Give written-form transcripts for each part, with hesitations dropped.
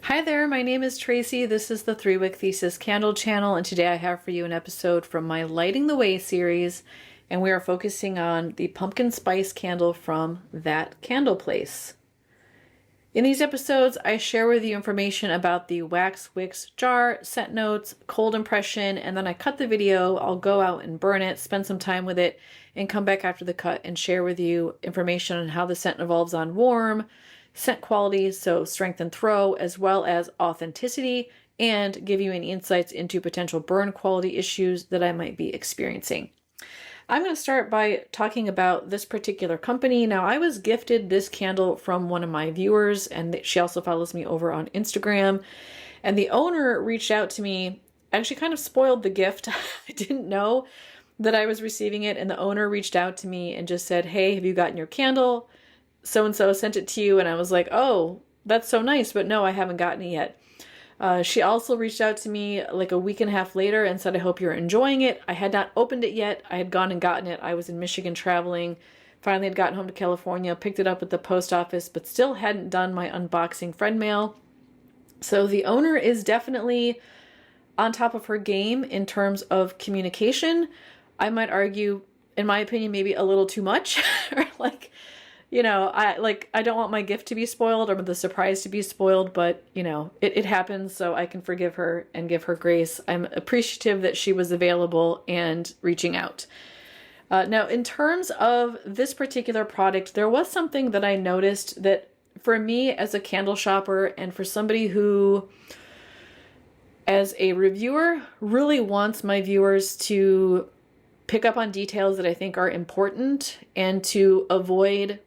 Hi there, my name is Tracy. This is the 3-Wick Thesis candle channel, and today I have for you an episode from my Lighting the Way series, and we are focusing on the pumpkin spice candle from That Candle Place. In these episodes, I share with you information about the wax wicks jar, scent notes, cold impression, and then I cut the video. I'll go out and burn it, spend some time with it, and come back after the cut and share with you information on how the scent evolves on warm, scent quality, so strength and throw, as well as authenticity, and give you any insights into potential burn quality issues that I might be experiencing. I'm going to start by talking about this particular company. Now, I was gifted this candle from one of my viewers, and she also follows me over on Instagram. And the owner reached out to me, actually kind of spoiled the gift. I didn't know that I was receiving it, and the owner reached out to me and just said, "Hey, have you gotten your candle? So-and-so sent it to you." And I was like, "Oh, that's so nice, but no, I haven't gotten it yet." She also reached out to me like a week and a half later and said, "I hope you're enjoying it." I had not opened it yet. I had gone and gotten it. I was in Michigan traveling, finally had gotten home to California, picked it up at the post office, but still hadn't done my unboxing friend mail. So the owner is definitely on top of her game in terms of communication. I might argue, in my opinion, maybe a little too much. Or like, I don't want my gift to be spoiled or the surprise to be spoiled, but it happens, so I can forgive her and give her grace. I'm appreciative that she was available and reaching out. Now, in terms of this particular product, there was something that I noticed that for me as a candle shopper and for somebody who, as a reviewer, really wants my viewers to pick up on details that I think are important and to avoid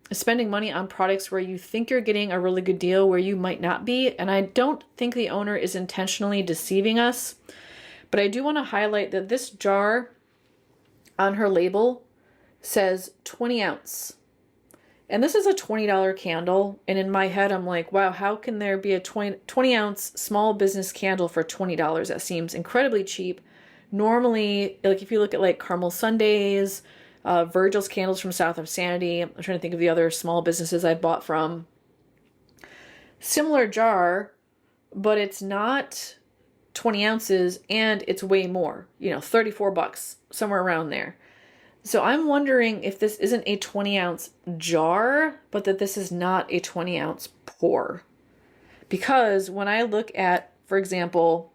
spending money on products where you think you're getting a really good deal where you might not be. And I don't think the owner is intentionally deceiving us, but I do want to highlight that this jar on her label says 20 ounce. And this is a $20 candle. And in my head, I'm like, wow, how can there be a 20 ounce small business candle for $20? That seems incredibly cheap. Normally, like if you look at like Caramel Sundays, Virgil's candles from South of Sanity, I'm trying to think of the other small businesses I've bought from. Similar jar, but it's not 20 ounces and it's way more, $34, somewhere around there. So I'm wondering if this isn't a 20 ounce jar, but that this is not a 20 ounce pour. Because when I look at, for example,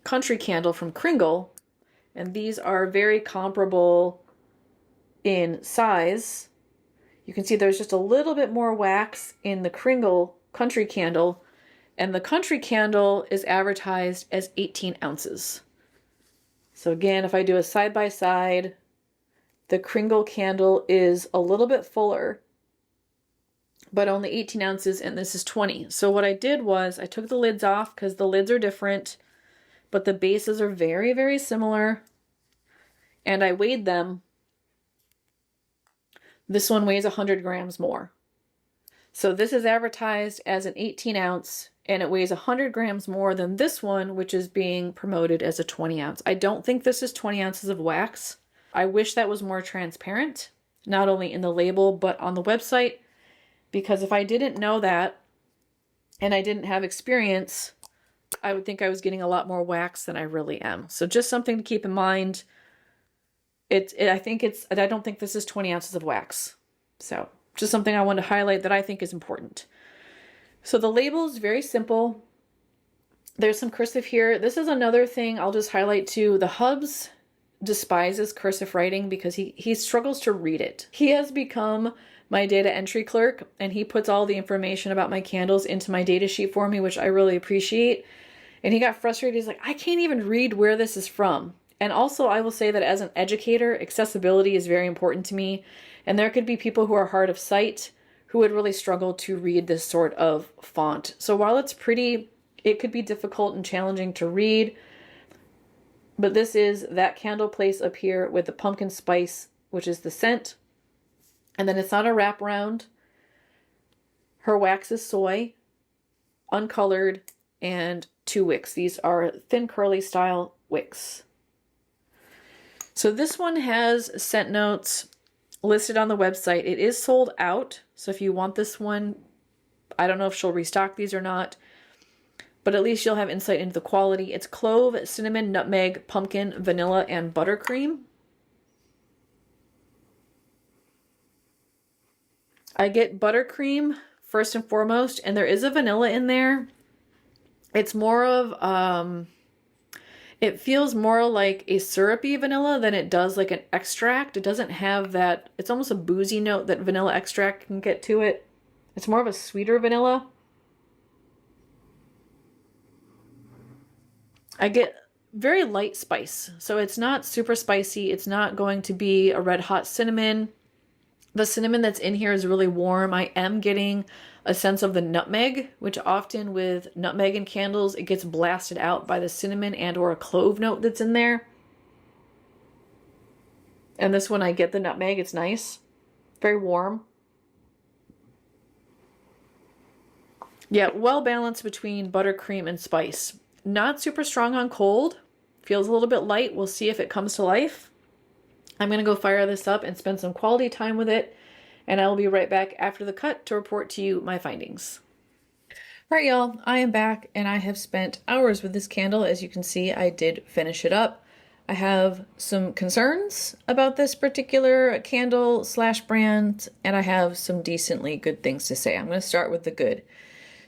Country Candle from Kringle, and these are very comparable in size. You can see there's just a little bit more wax in the Kringle Country Candle, and the Country Candle is advertised as 18 ounces. So again, if I do a side-by-side, the Kringle candle is a little bit fuller, but only 18 ounces, and this is 20. So what I did was I took the lids off because the lids are different, but the bases are very, very similar, and I weighed them. This one weighs 100 grams more. So this is advertised as an 18 ounce, and it weighs 100 grams more than this one, which is being promoted as a 20 ounce. I don't think this is 20 ounces of wax. I wish that was more transparent, not only in the label, but on the website, because if I didn't know that, and I didn't have experience, I would think I was getting a lot more wax than I really am. So just something to keep in mind. I don't think this is 20 ounces of wax. So just something I want to highlight that I think is important. So the label is very simple. There's some cursive here. This is another thing I'll just highlight too. The Hubs despises cursive writing because he struggles to read it. He has become my data entry clerk, and he puts all the information about my candles into my data sheet for me, which I really appreciate. And he got frustrated. He's like, I can't even read where this is from. And also, I will say that as an educator, accessibility is very important to me. And there could be people who are hard of sight who would really struggle to read this sort of font. So while it's pretty, it could be difficult and challenging to read. But this is That Candle Place up here with the pumpkin spice, which is the scent. And then it's not a wraparound. Her wax is soy, uncolored, and 2 wicks. These are thin curly style wicks. So this one has scent notes listed on the website. It is sold out. So if you want this one, I don't know if she'll restock these or not. but at least you'll have insight into the quality. It's clove, cinnamon, nutmeg, pumpkin, vanilla, and buttercream. I get buttercream first and foremost, and there is a vanilla in there. It's more of, it feels more like a syrupy vanilla than it does like an extract. It doesn't have that, it's almost a boozy note that vanilla extract can get to it. It's more of a sweeter vanilla. I get very light spice. So it's not super spicy. It's not going to be a red hot cinnamon. The cinnamon that's in here is really warm. I am getting a sense of the nutmeg, which often with nutmeg in candles, it gets blasted out by the cinnamon and or a clove note that's in there. And this one I get the nutmeg. It's nice. Very warm. Yeah, well balanced between buttercream and spice. Not super strong on cold. Feels a little bit light. We'll see if it comes to life. I'm going to go fire this up and spend some quality time with it. And I will be right back after the cut to report to you my findings. All right, y'all, I am back and I have spent hours with this candle. As you can see, I did finish it up. I have some concerns about this particular candle slash brand, and I have some decently good things to say. I'm going to start with the good.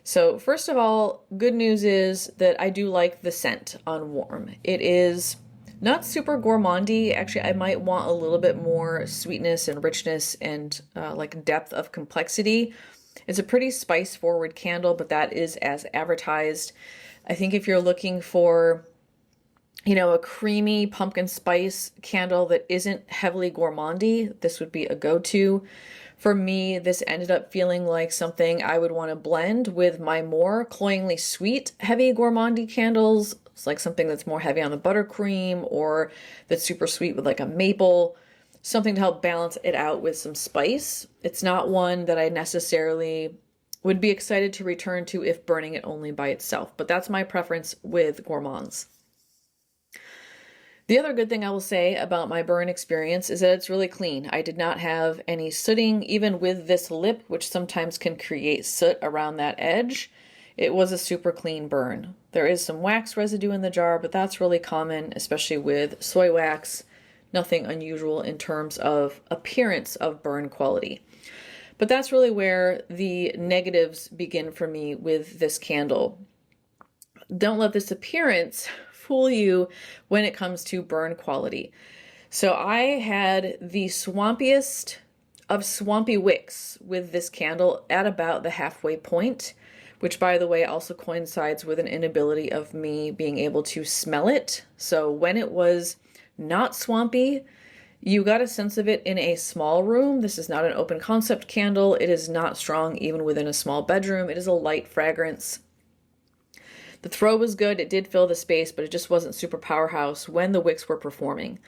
So first of all, good news is that I do like the scent on warm. It is not super gourmandy. Actually, I might want a little bit more sweetness and richness and like depth of complexity. It's a pretty spice forward candle, but that is as advertised. I think if you're looking for, you know, a creamy pumpkin spice candle that isn't heavily gourmandy, this would be a go-to. For me, this ended up feeling like something I would want to blend with my more cloyingly sweet, heavy gourmandy candles. It's like something that's more heavy on the buttercream or that's super sweet with like a maple, something to help balance it out with some spice. It's not one that I necessarily would be excited to return to if burning it only by itself, but that's my preference with gourmands. The other good thing I will say about my burn experience is that it's really clean. I did not have any sooting, even with this lip, which sometimes can create soot around that edge. It was a super clean burn. There is some wax residue in the jar, but that's really common, especially with soy wax. Nothing unusual in terms of appearance of burn quality. But that's really where the negatives begin for me with this candle. Don't let this appearance fool you when it comes to burn quality. So I had the swampiest of swampy wicks with this candle at about the halfway point, which by the way also coincides with an inability of me being able to smell it. So when it was not swampy, you got a sense of it in a small room. This is not an open concept candle. It is not strong even within a small bedroom. It is a light fragrance. The throw was good. It did fill the space, but it just wasn't super powerhouse when the wicks were performing.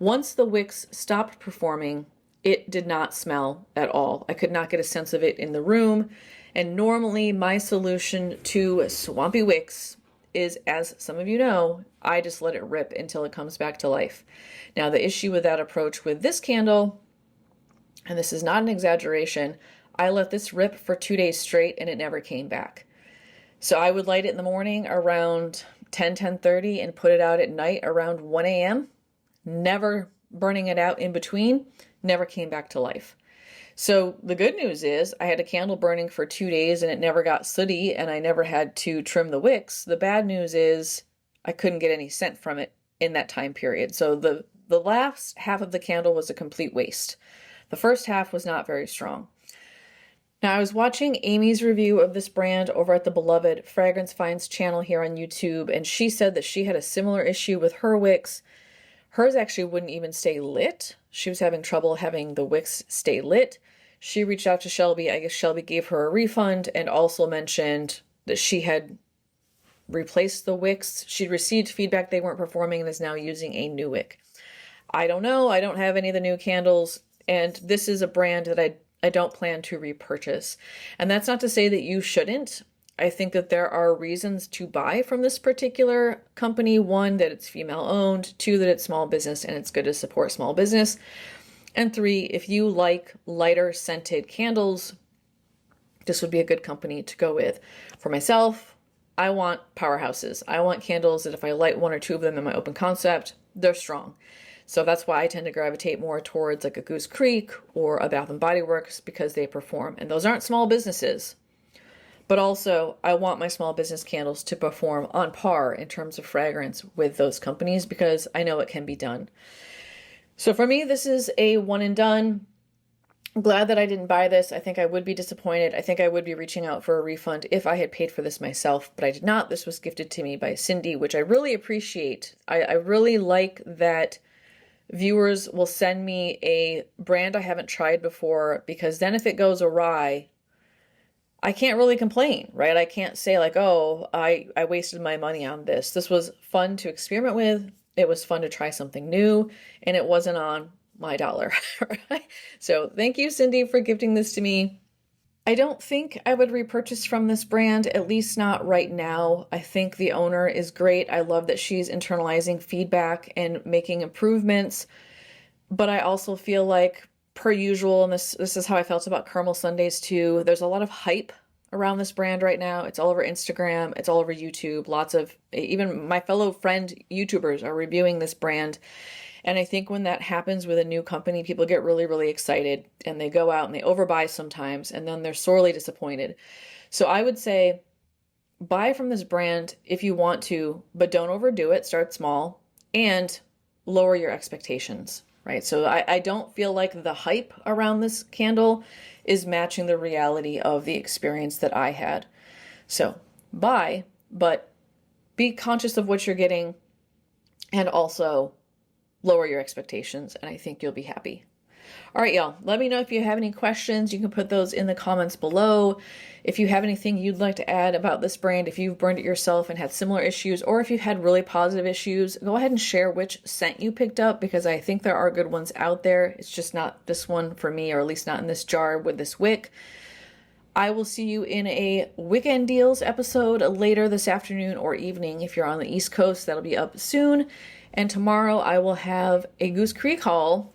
Once the wicks stopped performing, it did not smell at all. I could not get a sense of it in the room. And normally my solution to swampy wicks is, as some of you know, I just let it rip until it comes back to life. Now, the issue with that approach with this candle, and this is not an exaggeration, I let this rip for 2 days straight and it never came back. So I would light it in the morning around 10:30 and put it out at night around 1 a.m., never burning it out in between, never came back to life. So the good news is I had a candle burning for 2 days and it never got sooty and I never had to trim the wicks. The bad news is I couldn't get any scent from it in that time period. So the last half of the candle was a complete waste. The first half was not very strong. Now, I was watching Amy's review of this brand over at the beloved Fragrance Finds channel here on YouTube, and she said that she had a similar issue with her wicks. Hers actually wouldn't even stay lit. She was having trouble having the wicks stay lit. She reached out to Shelby. I guess Shelby gave her a refund and also mentioned that she had replaced the wicks. She'd received feedback they weren't performing and is now using a new wick. I don't know. I don't have any of the new candles, and this is a brand that I don't plan to repurchase. And that's not to say that you shouldn't. I think that there are reasons to buy from this particular company. One, that it's female owned. Two, that it's small business and it's good to support small business. And three, if you like lighter scented candles, this would be a good company to go with. For myself, I want powerhouses. I want candles that if I light one or two of them in my open concept, they're strong. So that's why I tend to gravitate more towards like a Goose Creek or a Bath & Body Works, because they perform. And those aren't small businesses. But also, I want my small business candles to perform on par in terms of fragrance with those companies, because I know it can be done. So for me, this is a one and done. I'm glad that I didn't buy this. I think I would be disappointed. I think I would be reaching out for a refund if I had paid for this myself, but I did not. This was gifted to me by Cindy, which I really appreciate. I really like that viewers will send me a brand I haven't tried before, because then if it goes awry, I can't really complain, right? I can't say like, oh, I wasted my money on this. This was fun to experiment with. It was fun to try something new, and it wasn't on my dollar. Right? So thank you, Cindy, for gifting this to me. I don't think I would repurchase from this brand, at least not right now. I think the owner is great. I love that she's internalizing feedback and making improvements. But I also feel like, per usual, and this is how I felt about caramel sundaes too, there's a lot of hype around this brand right now. It's all over Instagram, it's all over YouTube. Lots of, even my fellow friend YouTubers are reviewing this brand. And I think when that happens with a new company, people get really, really excited, and they go out and they overbuy sometimes, and then they're sorely disappointed. So I would say buy from this brand if you want to, but don't overdo it. Start small and lower your expectations. Right? So I don't feel like the hype around this candle is matching the reality of the experience that I had. So buy, but be conscious of what you're getting, and also lower your expectations, and I think you'll be happy. All right, y'all, let me know if you have any questions. You can put those in the comments below. If you have anything you'd like to add about this brand, if you've burned it yourself and had similar issues, or if you've had really positive issues, go ahead and share which scent you picked up, because I think there are good ones out there. It's just not this one for me, or at least not in this jar with this wick. I will see you in a Weekend Deals episode later this afternoon or evening. If you're on the East Coast, that'll be up soon. And tomorrow I will have a Goose Creek haul.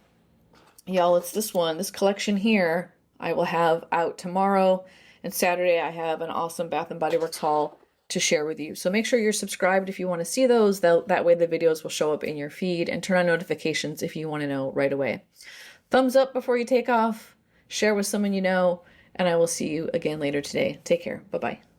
Y'all, it's this one, this collection here, I will have out tomorrow. And Saturday I have an awesome Bath & Body Works haul to share with you. So make sure you're subscribed if you want to see those. That way the videos will show up in your feed, and turn on notifications if you want to know right away. Thumbs up before you take off. Share with someone you know. And I will see you again later today. Take care. Bye-bye.